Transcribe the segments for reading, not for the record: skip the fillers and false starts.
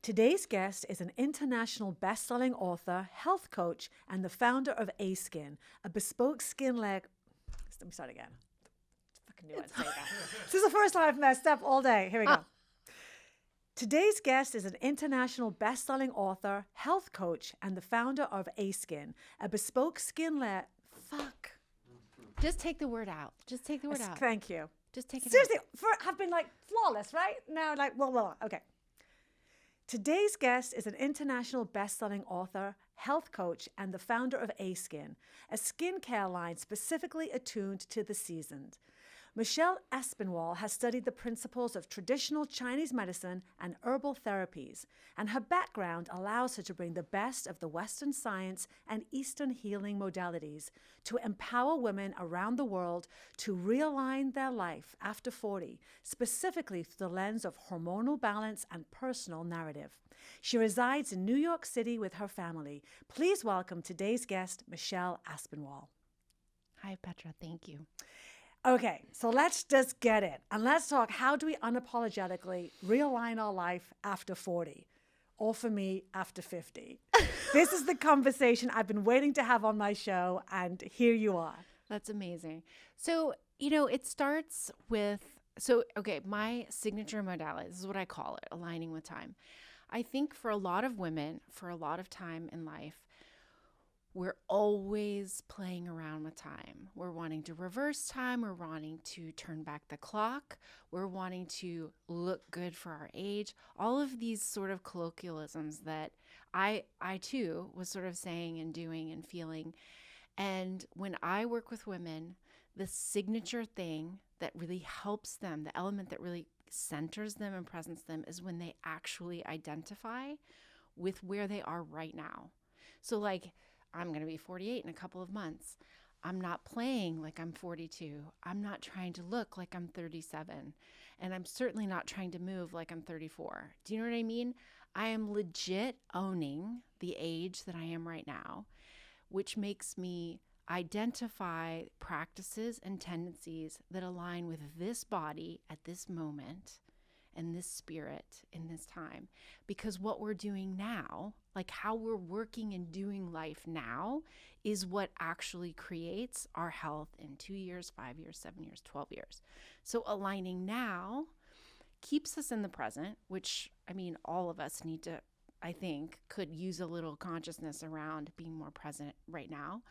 Today's guest is an international best-selling author, health coach, and the founder of A-Skin, a bespoke skin-led... Let me start again. I fucking knew I'd say that. This is the first time I've messed up all day. Here we go. Today's guest is an international best-selling author, health coach, and the founder of A-Skin, a bespoke skin-led... Fuck. Just take the word out. Just take the word out. Thank you. Just take it Seriously, out. I've been like flawless, right? Now, like, well, okay. Today's guest is an international best-selling author, health coach, and the founder of A-Skin, a skincare line specifically attuned to the seasoned. Michelle Aspinwall has studied the principles of traditional Chinese medicine and herbal therapies, and her background allows her to bring the best of the Western science and Eastern healing modalities to empower women around the world to realign their life after 40, specifically through the lens of hormonal balance and personal narrative. She resides in New York City with her family. Please welcome today's guest, Michelle Aspinwall. Hi, Petra. Thank you. Okay, so let's just get it. And let's talk, how do we unapologetically realign our life after 40? Or for me, after 50? This is the conversation I've been waiting to have on my show, and here you are. That's amazing. So, it starts with, my signature modality, this is what I call it, aligning with time. I think for a lot of women, for a lot of time in life, we're always playing around with time. We're wanting to reverse time. We're wanting to turn back the clock. We're wanting to look good for our age. All of these sort of colloquialisms that I too was sort of saying and doing and feeling. And when I work with women, the signature thing that really helps them, the element that really centers them and presents them, is when they actually identify with where they are right now. So like, I'm going to be 48 in a couple of months. I'm not playing like I'm 42. I'm not trying to look like I'm 37. And I'm certainly not trying to move like I'm 34. Do you know what I mean? I am legit owning the age that I am right now, which makes me identify practices and tendencies that align with this body at this moment and this spirit in this time. Because what we're doing now, like how we're working and doing life now, is what actually creates our health in 2 years, 5 years, 7 years, 12 years. So aligning now keeps us in the present, which, all of us need to, I think, could use a little consciousness around being more present right now.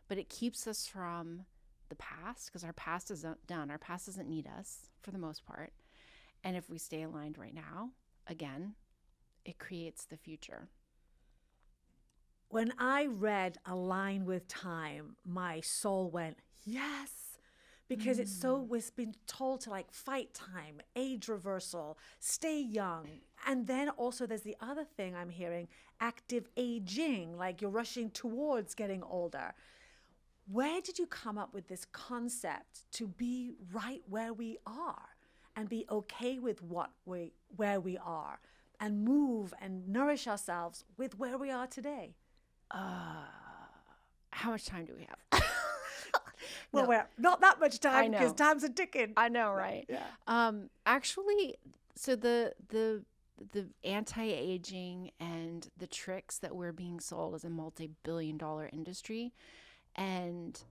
But it keeps us from the past, because our past is done. Our past doesn't need us for the most part. And if we stay aligned right now, again, it creates the future. When I read Align with Time, my soul went, yes, because it's so, we've been told to like fight time, age reversal, stay young. And then also there's the other thing I'm hearing, active aging, like you're rushing towards getting older. Where did you come up with this concept to be right where we are and be okay with where we are and move and nourish ourselves with where we are today? How much time do we have? Well, No. we're not that much I time know. because time's a ticking. I know, right? Yeah. Actually, so the anti-aging and the tricks that we're being sold as a multi-billion-dollar industry. And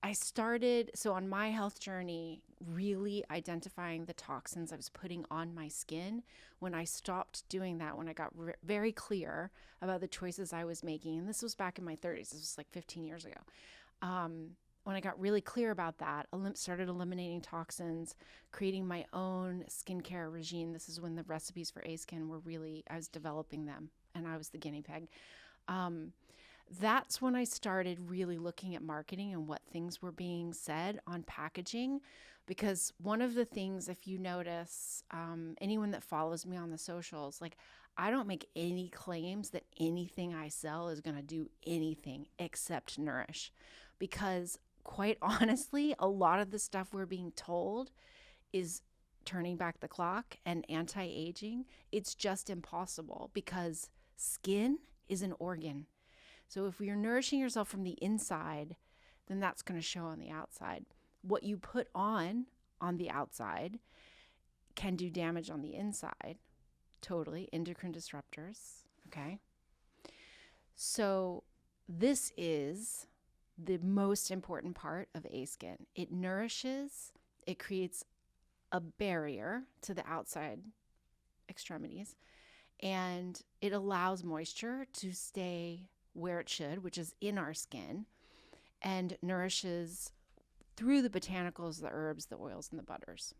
I started, so on my health journey, really identifying the toxins I was putting on my skin. When I stopped doing that, when I got very clear about the choices I was making, and this was back in my 30s, this was like 15 years ago. When I got really clear about that, started eliminating toxins, creating my own skincare regime. This is when the recipes for A-Skin were really, I was developing them and I was the guinea pig. That's when I started really looking at marketing and what things were being said on packaging. Because one of the things, if you notice, anyone that follows me on the socials, like I don't make any claims that anything I sell is going to do anything except nourish. Because quite honestly, a lot of the stuff we're being told is turning back the clock and anti-aging. It's just impossible because skin is an organ. So if you're nourishing yourself from the inside, then that's going to show on the outside. What you put on the outside can do damage on the inside. totally endocrine disruptors. Okay. So this is the most important part of A skin. It nourishes, it creates a barrier to the outside extremities, and it allows moisture to stay where it should, which is in our skin, and nourishes through the botanicals, the herbs, the oils, and the butters.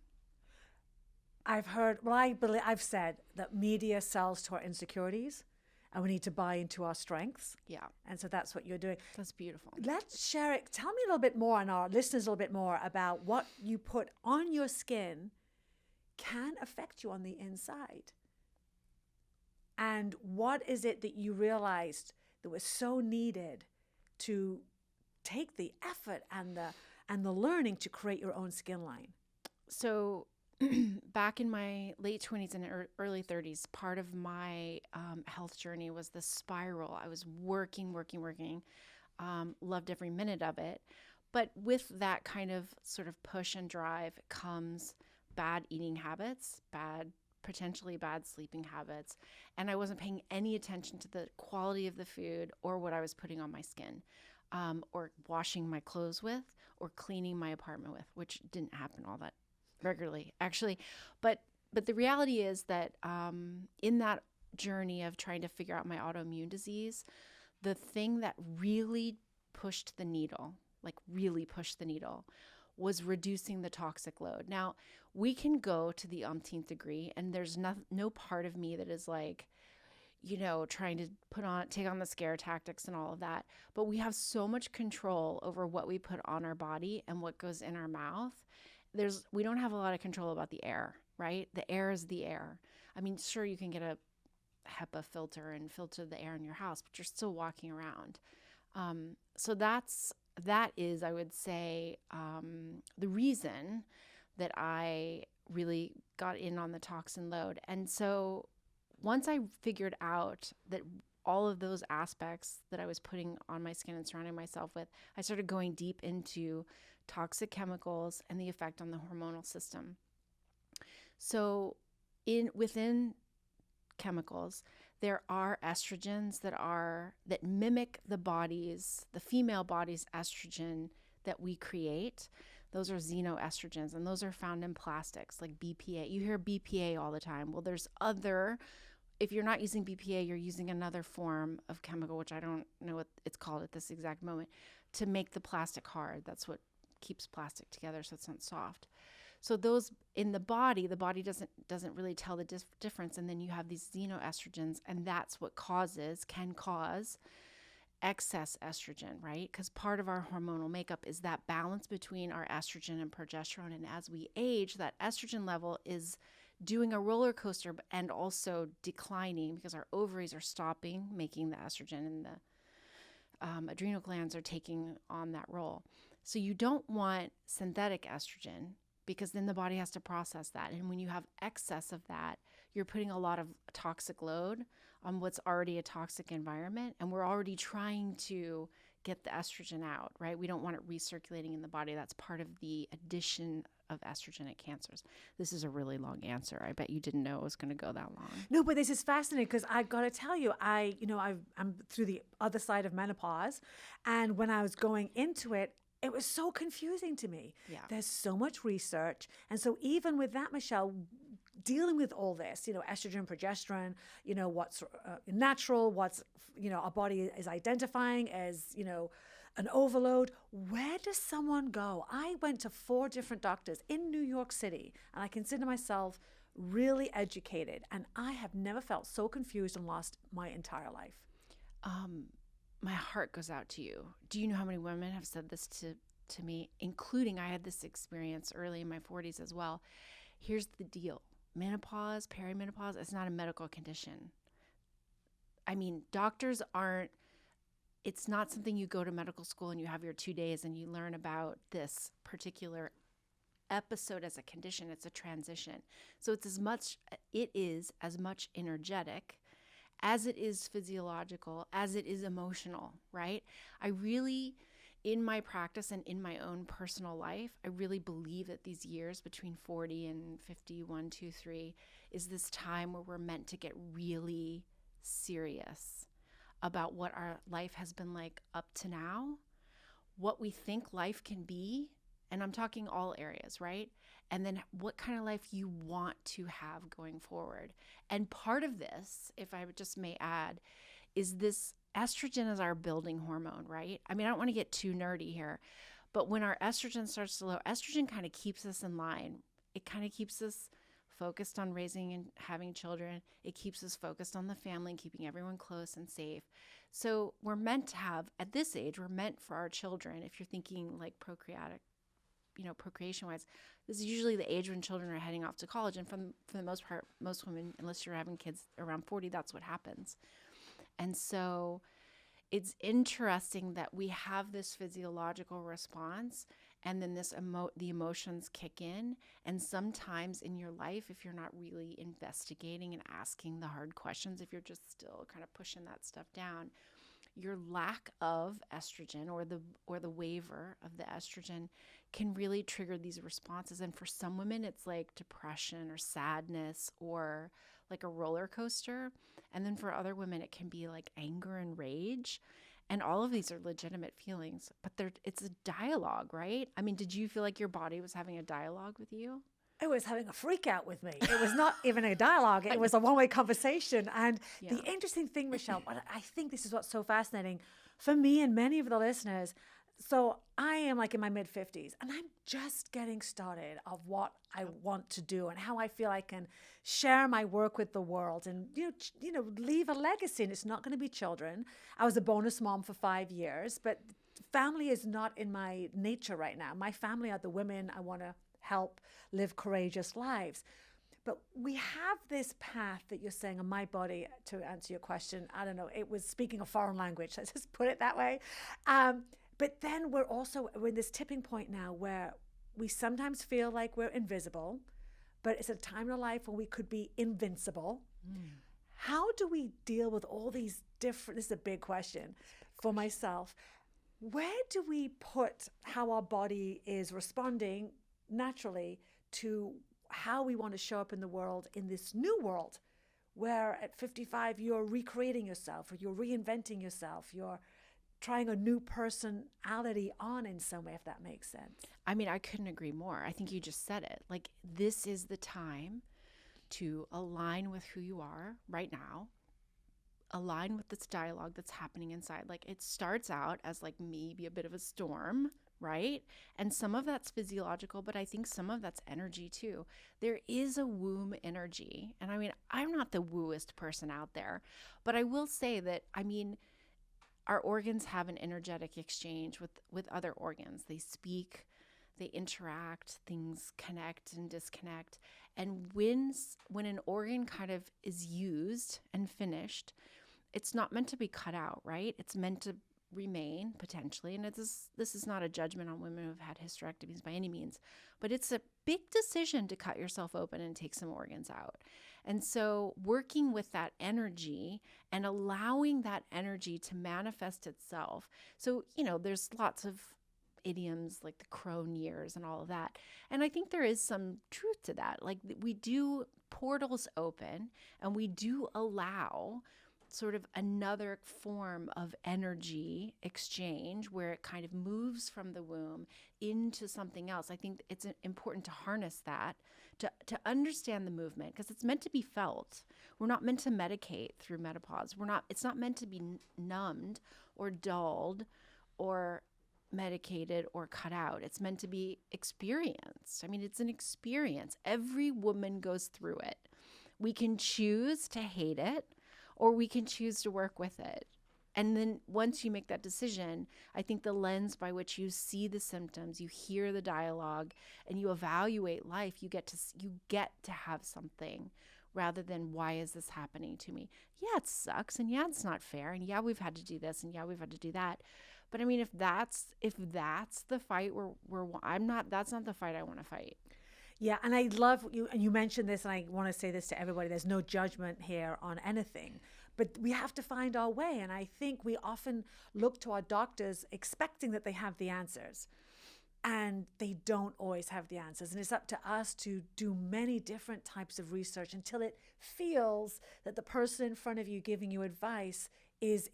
I've said that media sells to our insecurities and we need to buy into our strengths. Yeah, And so that's what you're doing. that's beautiful. Let's share it. Tell me a little bit more, and our listeners a little bit more about what you put on your skin can affect you on the inside. And what is it that you realized that was so needed to take the effort and the learning to create your own skin line? So back in my late 20s and early 30s, part of my health journey was the spiral. I was working, loved every minute of it. But with that kind of sort of push and drive comes bad eating habits, potentially bad sleeping habits. And I wasn't paying any attention to the quality of the food or what I was putting on my skin, or washing my clothes with, or cleaning my apartment with, which didn't happen all that regularly, actually. But the reality is that in that journey of trying to figure out my autoimmune disease, the thing that really pushed the needle, was reducing the toxic load. Now, we can go to the umpteenth degree, and there's no part of me that is like, trying to take on the scare tactics and all of that. But we have so much control over what we put on our body and what goes in our mouth. We don't have a lot of control about the air, right? The air is the air. I mean, sure, you can get a HEPA filter and filter the air in your house, but you're still walking around. So that is, I would say, the reason that I really got in on the toxin load. And so once I figured out that all of those aspects that I was putting on my skin and surrounding myself with, I started going deep into toxic chemicals and the effect on the hormonal system. So within chemicals, there are estrogens that mimic the female body's estrogen that we create. Those are xenoestrogens, and those are found in plastics like BPA. You hear BPA all the time. Well, if you're not using BPA, you're using another form of chemical, which I don't know what it's called at this exact moment, to make the plastic hard. That's what keeps plastic together so it's not soft. So those in the body doesn't really tell the difference. And then you have these xenoestrogens, and that's what can cause excess estrogen, right? Because part of our hormonal makeup is that balance between our estrogen and progesterone. And as we age, that estrogen level is doing a roller coaster and also declining because our ovaries are stopping making the estrogen, and the adrenal glands are taking on that role. So you don't want synthetic estrogen, because then the body has to process that. And when you have excess of that, you're putting a lot of toxic load on what's already a toxic environment. And we're already trying to get the estrogen out, right? We don't want it recirculating in the body. That's part of the addition of estrogenic cancers. This is a really long answer. I bet you didn't know it was going to go that long. No, but this is fascinating because I got to tell you, I'm through the other side of menopause. And when I was going into it, it was so confusing to me. Yeah. There's so much research. And so even with that, Michelle, dealing with all this, estrogen, progesterone, what's natural, what's, our body is identifying as, an overload. Where does someone go? I went to 4 different doctors in New York City, and I consider myself really educated. And I have never felt so confused and lost my entire life. My heart goes out to you. Do you know how many women have said this to me, including I had this experience early in my 40s as well. Here's the deal. Menopause, perimenopause, it's not a medical condition. I mean, it's not something you go to medical school and you have your 2 days and you learn about this particular episode as a condition. It's a transition. So it is as much energetic as it is physiological, as it is emotional, right? I really, in my practice and in my own personal life, I really believe that these years between 40 and 51, 2, 3 is this time where we're meant to get really serious about what our life has been like up to now, what we think life can be, and I'm talking all areas, right? And then what kind of life you want to have going forward. And part of this, if I just may add, is this estrogen is our building hormone, right? I mean, I don't want to get too nerdy here, but when our estrogen starts to low, estrogen kind of keeps us in line. It kind of keeps us focused on raising and having children. It keeps us focused on the family and keeping everyone close and safe. So we're meant to have, at this age, we're meant for our children. If you're thinking like procreation wise, this is usually the age when children are heading off to college. And for the most part, most women, unless you're having kids around 40, that's what happens. And so it's interesting that we have this physiological response, and then the emotions kick in. And sometimes in your life, if you're not really investigating and asking the hard questions, if you're just still kind of pushing that stuff down, your lack of estrogen or the waiver of the estrogen can really trigger these responses. And for some women, it's like depression or sadness or like a roller coaster. And then for other women, it can be like anger and rage. And all of these are legitimate feelings, but it's a dialogue, right? I mean, did you feel like your body was having a dialogue with you? It was having a freak out with me. It was not even a dialogue. It was a one-way conversation. And the interesting thing, Michelle, I think this is what's so fascinating for me and many of the listeners. So I am like in my mid-50s, and I'm just getting started of what I want to do and how I feel I can share my work with the world and, leave a legacy. And it's not going to be children. I was a bonus mom for 5 years, but family is not in my nature right now. My family are the women I want to help live courageous lives. But we have this path that you're saying on my body, to answer your question. I don't know, it was speaking a foreign language. Let's just put it that way. But then we're in this tipping point now where we sometimes feel like we're invisible, but it's a time in our life when we could be invincible. How do we deal with all these different, this is a big question for myself. Where do we put how our body is responding naturally to how we want to show up in the world, in this new world, where at 55 you're recreating yourself, or you're reinventing yourself, you're trying a new personality on in some way, if that makes sense. I mean, I couldn't agree more. I think you just said it. Like, this is the time to align with who you are right now, align with this dialogue that's happening inside. Like, it starts out as like maybe a bit of a storm, right? And some of that's physiological, but I think some of that's energy too. There is a womb energy. And I mean, I'm not the wooest person out there, but I will say that, I mean, our organs have an energetic exchange with other organs. They speak, they interact, things connect and disconnect. And when an organ kind of is used and finished, it's not meant to be cut out, right? It's meant to remain potentially. And this is not a judgment on women who've had hysterectomies by any means, but it's a big decision to cut yourself open and take some organs out. And so working with that energy and allowing that energy to manifest itself. So, there's lots of idioms like the crone years and all of that. And I think there is some truth to that. Like, we do portals open and we do allow sort of another form of energy exchange where it kind of moves from the womb into something else. I think it's important to harness that, to understand the movement, because it's meant to be felt. We're not meant to medicate through menopause. It's not meant to be numbed or dulled or medicated or cut out. It's meant to be experienced. I mean, it's an experience. Every woman goes through it. We can choose to hate it, or we can choose to work with it. And then once you make that decision, I think the lens by which you see the symptoms, you hear the dialogue, and you evaluate life, you get to have something rather than, why is this happening to me? Yeah, it sucks, and yeah, it's not fair, and yeah, we've had to do this, and yeah, we've had to do that. But I mean, if that's the fight that's not the fight I want to fight. Yeah, and I love you, and you mentioned this, and I want to say this to everybody. There's no judgment here on anything, but we have to find our way. And I think we often look to our doctors expecting that they have the answers. and they don't always have the answers. And it's up to us to do many different types of research until it feels that the person in front of you giving you advice is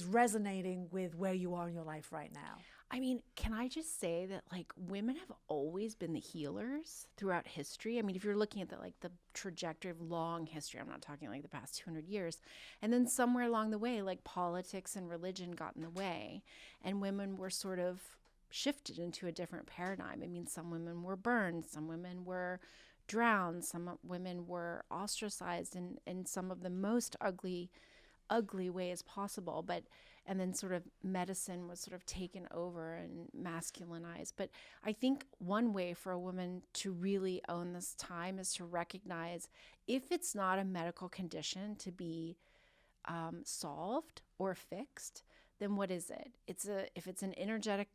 resonating with where you are in your life right now. I mean, can I just say that like women have always been the healers throughout history? I mean, if you're looking at the trajectory of long history, I'm not talking like the past 200 years. And then somewhere along the way, like politics and religion got in the way, and women were sort of shifted into a different paradigm. I mean, some women were burned, some women were drowned, some women were ostracized in some of the most ugly ways possible. And then sort of medicine was sort of taken over and masculinized. But I think one way for a woman to really own this time is to recognize, if it's not a medical condition to be solved or fixed, then what is it? If it's an energetic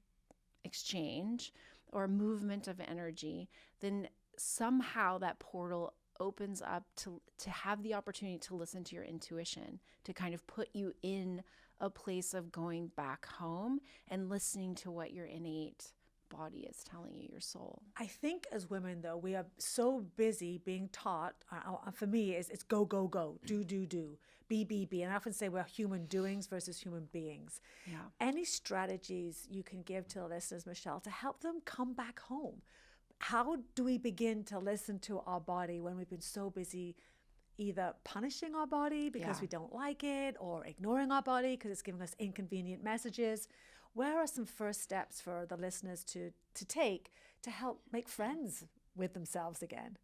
exchange or movement of energy, then somehow that portal opens up to have the opportunity to listen to your intuition, to kind of put you in a place of going back home and listening to what your innate body is telling you, your soul. I think as women, though, we are so busy being taught, for me, it's go, go, go, do, be. And I often say we're human doings versus human beings. Yeah. Any strategies you can give to the listeners, Michelle, to help them come back home? How do we begin to listen to our body when we've been so busy either punishing our body because we don't like it, or ignoring our body because it's giving us inconvenient messages? Where are some first steps for the listeners to take to help make friends with themselves again?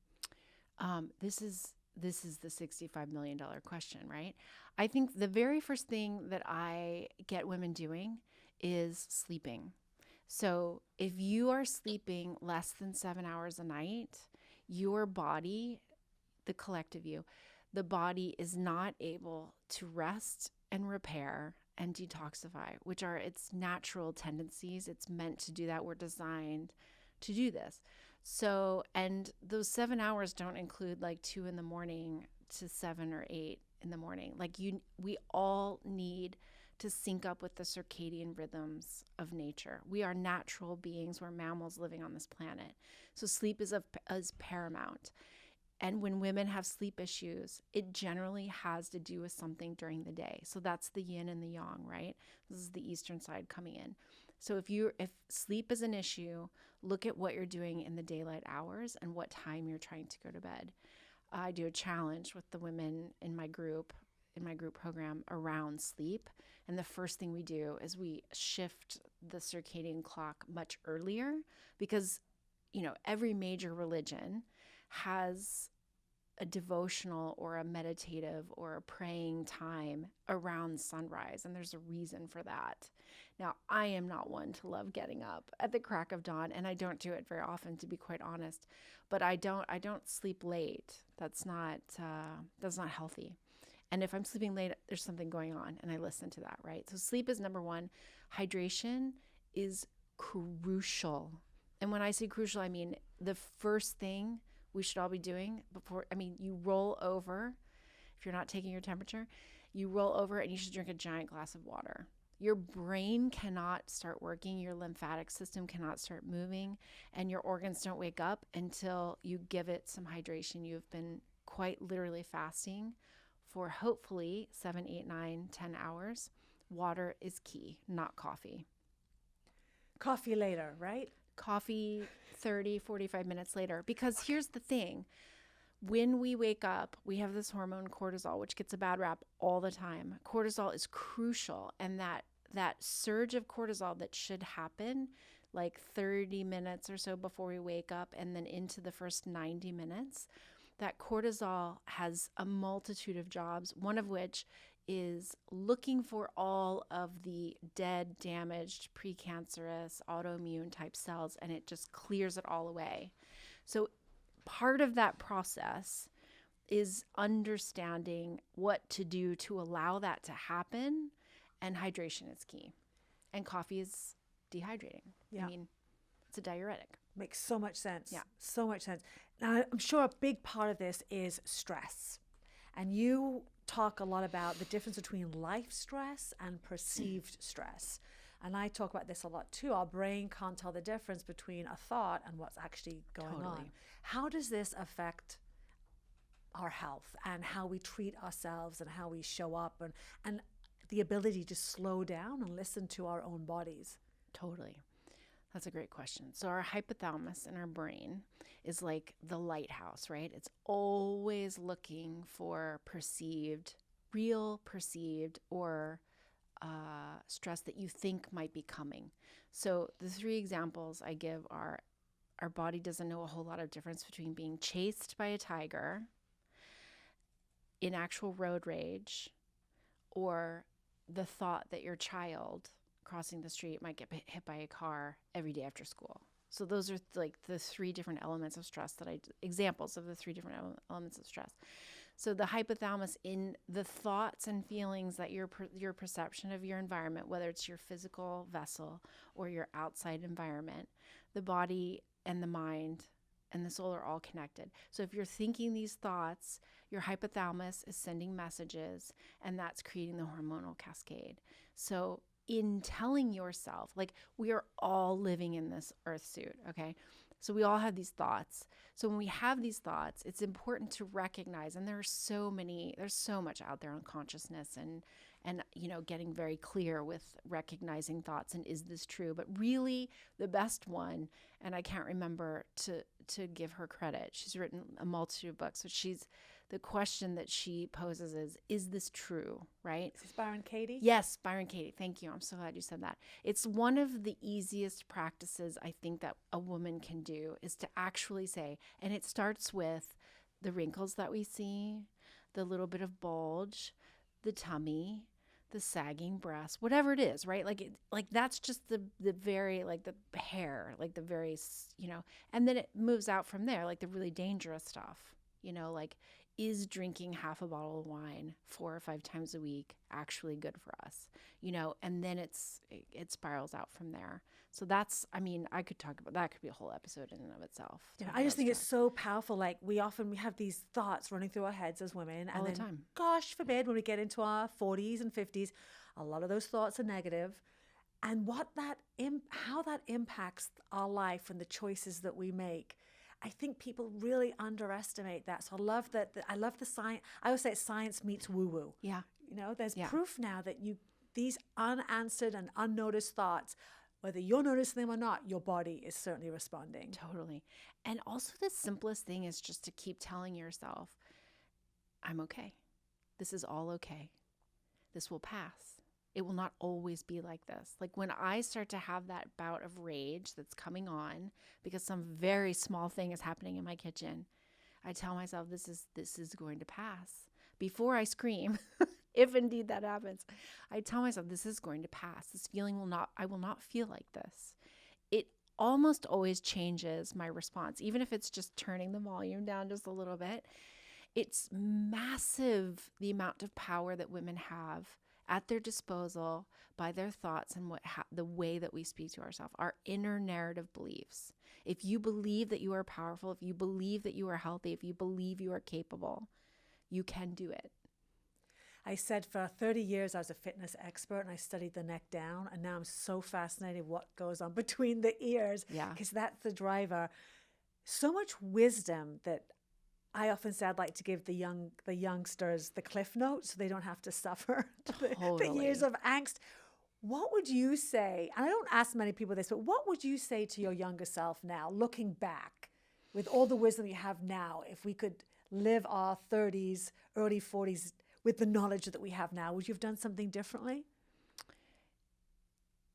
This is the $65 million question, right? I think the very first thing that I get women doing is sleeping. So if you are sleeping less than 7 hours a night, your body, the collective you, the body is not able to rest and repair and detoxify, which are its natural tendencies. It's meant to do that. We're designed to do this. So, and those 7 hours don't include like 2 a.m. to 7 or 8 a.m. Like we all need to sync up with the circadian rhythms of nature. We are natural beings. We're mammals living on this planet. So sleep is paramount. And when women have sleep issues, it generally has to do with something during the day. So that's the yin and the yang, right? This is the eastern side coming in. So if sleep is an issue, look at what you're doing in the daylight hours and what time you're trying to go to bed. I do a challenge with the women in my group program around sleep. And the first thing we do is we shift the circadian clock much earlier, because, every major religion has a devotional or a meditative or a praying time around sunrise. And there's a reason for that. Now, I am not one to love getting up at the crack of dawn, and I don't do it very often, to be quite honest, but I don't sleep late. That's not healthy. And if I'm sleeping late, there's something going on, and I listen to that, right? So sleep is number one. Hydration is crucial. And when I say crucial, I mean the first thing we should all be doing you roll over. If you're not taking your temperature, you roll over and you should drink a giant glass of water. Your brain cannot start working, your lymphatic system cannot start moving, and your organs don't wake up until you give it some hydration. You've been quite literally fasting for hopefully 7, 8, 9, 10 hours. Water is key, not coffee. Coffee later, right? Coffee 30, 45 minutes later. Because here's the thing. When we wake up, we have this hormone cortisol, which gets a bad rap all the time. Cortisol is crucial. And that surge of cortisol that should happen like 30 minutes or so before we wake up, and then into the first 90 minutes, that cortisol has a multitude of jobs, one of which is looking for all of the dead, damaged, precancerous, autoimmune type cells, and it just clears it all away. So part of that process is understanding what to do to allow that to happen, and hydration is key. And coffee is dehydrating. Yeah. I mean, it's a diuretic. Makes so much sense. Yeah. So much sense. Now, I'm sure a big part of this is stress. And you talk a lot about the difference between life stress and perceived stress. And I talk about this a lot too. Our brain can't tell the difference between a thought and what's actually going on. Totally. How does this affect our health and how we treat ourselves and how we show up and the ability to slow down and listen to our own bodies? Totally. That's a great question. So our hypothalamus in our brain is like the lighthouse, right? It's always looking for real perceived, or stress that you think might be coming. So the three examples I give are: our body doesn't know a whole lot of difference between being chased by a tiger in actual road rage, or the thought that your child crossing the street might get hit by a car every day after school. So those are like the three different elements of stress examples of the three different elements of stress. So the hypothalamus, in the thoughts and feelings that your perception of your environment, whether it's your physical vessel or your outside environment, the body and the mind and the soul are all connected. So if you're thinking these thoughts, your hypothalamus is sending messages, and that's creating the hormonal cascade. So in telling yourself, like, we are all living in this earth suit, okay? So we all have these thoughts. So when we have these thoughts, it's important to recognize, and there's so much out there on consciousness and getting very clear with recognizing thoughts and is this true? But really the best one, and I can't remember to give her credit, she's written a multitude of books, but the question that she poses is this true, right? Is this Byron Katie? Yes, Byron Katie. Thank you. I'm so glad you said that. It's one of the easiest practices I think that a woman can do, is to actually say, and it starts with the wrinkles that we see, the little bit of bulge, the tummy, the sagging breast, whatever it is, right? Like that's just the very, like the hair, like the very, and then it moves out from there, like the really dangerous stuff, like, is drinking half a bottle of wine 4 or 5 times a week actually good for us? And then it spirals out from there. So that's, I could talk about that. Could be a whole episode in and of itself. I just think it's so powerful. Like, we have these thoughts running through our heads as women, and all the then, time. gosh forbid, when we get into our 40s and 50s, a lot of those thoughts are negative. And how that impacts our life and the choices that we make. I think people really underestimate that. So I love the science. I always say science meets woo-woo. Yeah. There's proof now that these unanswered and unnoticed thoughts, whether you're noticing them or not, your body is certainly responding. Totally. And also the simplest thing is just to keep telling yourself, I'm okay. This is all okay. This will pass. It will not always be like this. Like, when I start to have that bout of rage that's coming on because some very small thing is happening in my kitchen, I tell myself this is going to pass. Before I scream, if indeed that happens, I tell myself this is going to pass. This feeling I will not feel like this. It almost always changes my response, even if it's just turning the volume down just a little bit. It's massive, the amount of power that women have at their disposal by their thoughts and the way that we speak to ourselves, our inner narrative beliefs. If you believe that you are powerful, if you believe that you are healthy, if you believe you are capable, you can do it. I said for 30 years I was a fitness expert, and I studied the neck down, and now I'm so fascinated what goes on between the ears, because that's the driver. So much wisdom that I often say I'd like to give the youngsters the cliff notes so they don't have to suffer the years of angst. What would you say, and I don't ask many people this, but what would you say to your younger self now, looking back with all the wisdom you have now, if we could live our 30s, early 40s with the knowledge that we have now? Would you have done something differently?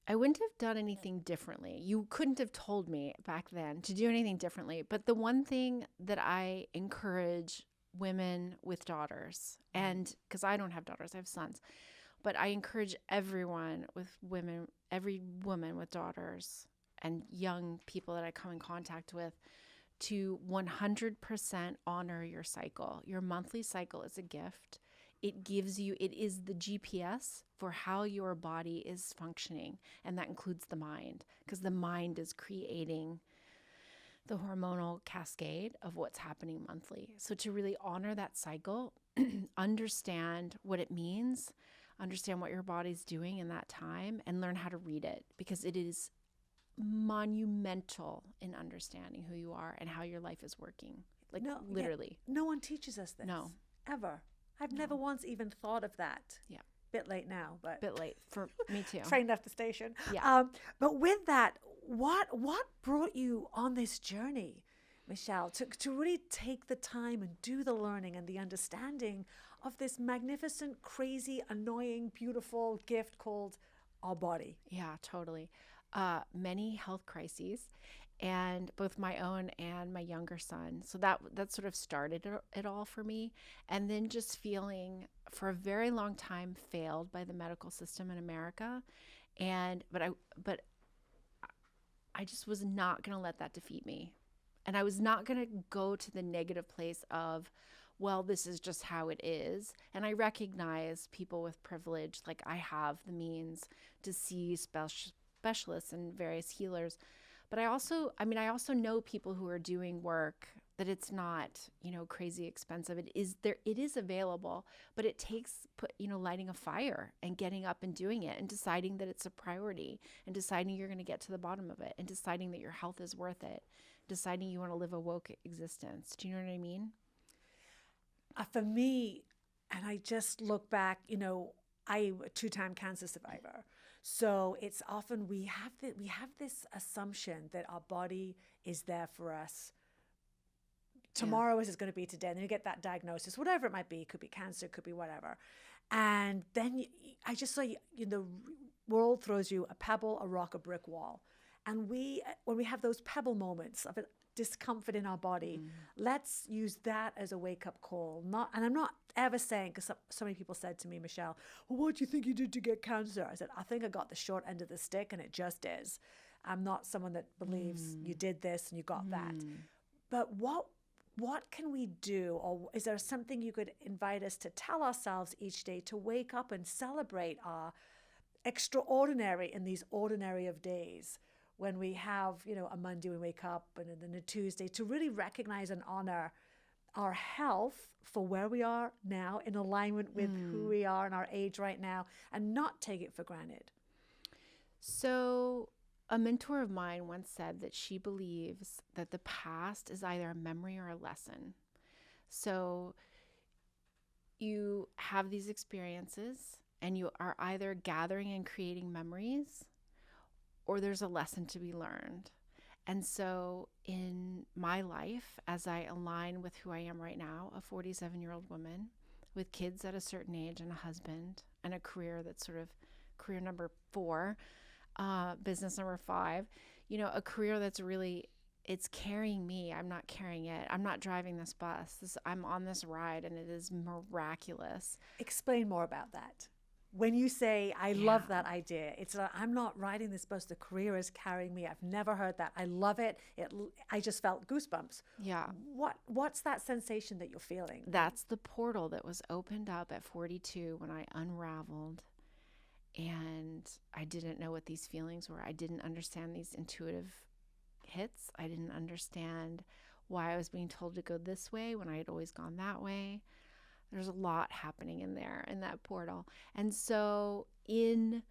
I wouldn't have done anything differently. You couldn't have told me back then to do anything differently. But the one thing that I encourage women with daughters, and because I don't have daughters, I have sons, but I encourage every woman with daughters and young people that I come in contact with to 100% honor your cycle. Your monthly cycle is a gift. It is the GPS for how your body is functioning. And that includes the mind, because the mind is creating the hormonal cascade of what's happening monthly. So to really honor that cycle, understand what it means, understand what your body's doing in that time, and learn how to read it, because it is monumental in understanding who you are and how your life is working. Like, No, literally. no one teaches us this. No. Ever. I've never once even thought of that. Yeah. Bit late now, but Bit late for me too. train left the station. Yeah. But with that, what brought you on this journey, Michelle, to really take the time and do the learning and the understanding of this magnificent, crazy, annoying, beautiful gift called our body? Yeah, totally. Many health crises, and both my own and my younger son. So that sort of started it all for me. And then just feeling for a very long time failed by the medical system in America. But I just was not going to let that defeat me. And I was not going to go to the negative place of, well, this is just how it is. And I recognize people with privilege, like I have the means to see specialists and various healers. But I also know people who are doing work that it's not, crazy expensive. It is available, but it takes lighting a fire and getting up and doing it and deciding that it's a priority and deciding you're going to get to the bottom of it and deciding that your health is worth it, deciding you want to live a woke existence. Do you know what I mean? For me, and I just look back, I'm a 2-time cancer survivor. So it's often we have this assumption that our body is there for us. Tomorrow is going to be today. And then you get that diagnosis, whatever it might be. It could be cancer, it could be whatever. And then I just saw the world throws you a pebble, a rock, a brick wall. And when we have those pebble moments of discomfort in our body, let's use that as a wake-up call. And I'm not ever saying, because so many people said to me, Michelle, well, what do you think you did to get cancer? I said, I think I got the short end of the stick, and it just is. I'm not someone that believes you did this and you got that. But what can we do, or is there something you could invite us to tell ourselves each day to wake up and celebrate our extraordinary in these ordinary of days? When we have, a Monday we wake up and then a Tuesday, to really recognize and honor our health for where we are now in alignment with who we are and our age right now, and not take it for granted. So a mentor of mine once said that she believes that the past is either a memory or a lesson. So you have these experiences and you are either gathering and creating memories, or there's a lesson to be learned. And so in my life, as I align with who I am right now, a 47-year-old woman with kids at a certain age and a husband and a career that's sort of career number 4, business number 5, a career that's really, it's carrying me. I'm not carrying it. I'm not driving this bus. I'm on this ride, and it is miraculous. Explain more about that. When you say, I love that idea, it's I'm not riding this bus, the career is carrying me. I've never heard that. I love it. I just felt goosebumps. Yeah. What's that sensation that you're feeling? That's the portal that was opened up at 42 when I unraveled, and I didn't know what these feelings were. I didn't understand these intuitive hits. I didn't understand why I was being told to go this way when I had always gone that way. There's a lot happening in there, in that portal. And so in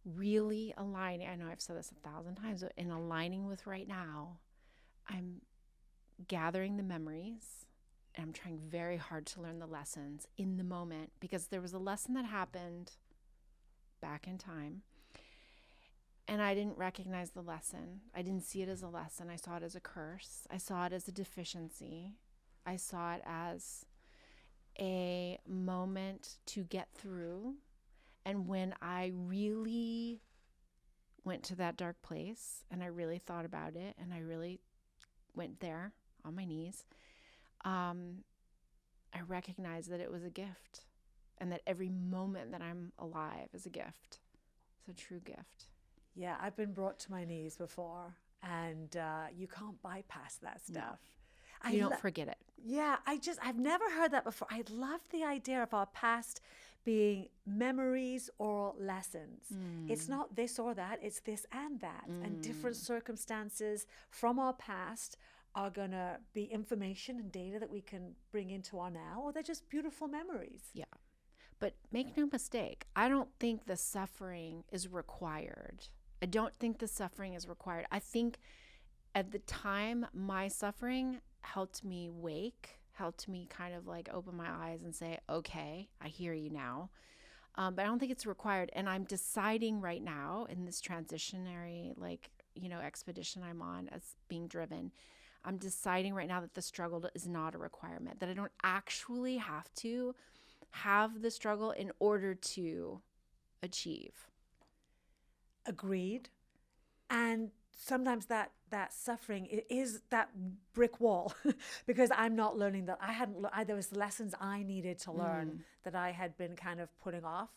really aligning, I know I've said this 1,000 times, but in aligning with right now, I'm gathering the memories, and I'm trying very hard to learn the lessons in the moment, because there was a lesson that happened back in time, and I didn't recognize the lesson. I didn't see it as a lesson. I saw it as a curse. I saw it as a deficiency. I saw it as a moment to get through. And when I really went to that dark place and I really thought about it and I really went there on my knees, I recognized that it was a gift, and that every moment that I'm alive is a gift. It's a true gift. Yeah, I've been brought to my knees before, and you can't bypass that stuff. No. You don't forget it. Yeah, I've never heard that before. I love the idea of our past being memories or lessons. It's not this or that, it's this and that. And different circumstances from our past are going to be information and data that we can bring into our now, or they're just beautiful memories. Yeah. But make no mistake, I don't think the suffering is required. I don't think the suffering is required. I think at the time, my suffering helped me wake, helped me kind of like open my eyes and say, okay, I hear you now. But I don't think it's required. And I'm deciding right now in this transitionary, expedition I'm on as being driven, I'm deciding right now that the struggle is not a requirement, that I don't actually have to have the struggle in order to achieve. Agreed. And sometimes that suffering is that brick wall because I'm not learning that. There was lessons I needed to learn that I had been kind of putting off.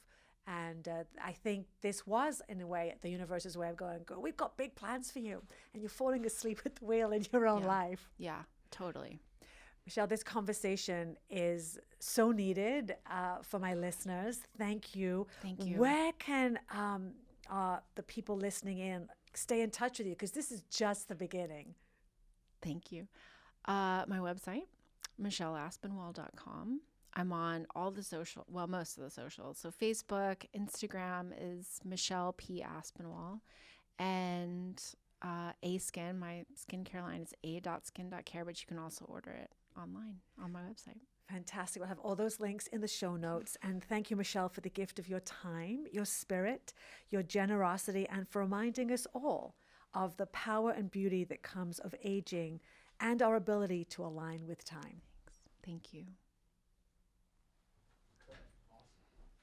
And I think this was, in a way, the universe's way of going, we've got big plans for you. And you're falling asleep at the wheel in your own life. Yeah, totally. Michelle, this conversation is so needed for my listeners. Thank you. Thank you. Where can the people listening in stay in touch with you? Because this is just the beginning. Thank you. My website, michelleaspinwall.com. I'm on all the most of the socials. So Facebook, Instagram is Michelle P. Aspinwall. And A-Skin, my skincare line is a.skin.care, but you can also order it online on my website. Fantastic. We'll have all those links in the show notes. And thank you, Michelle, for the gift of your time, your spirit, your generosity, and for reminding us all of the power and beauty that comes of aging and our ability to align with time. Thanks. Thank you.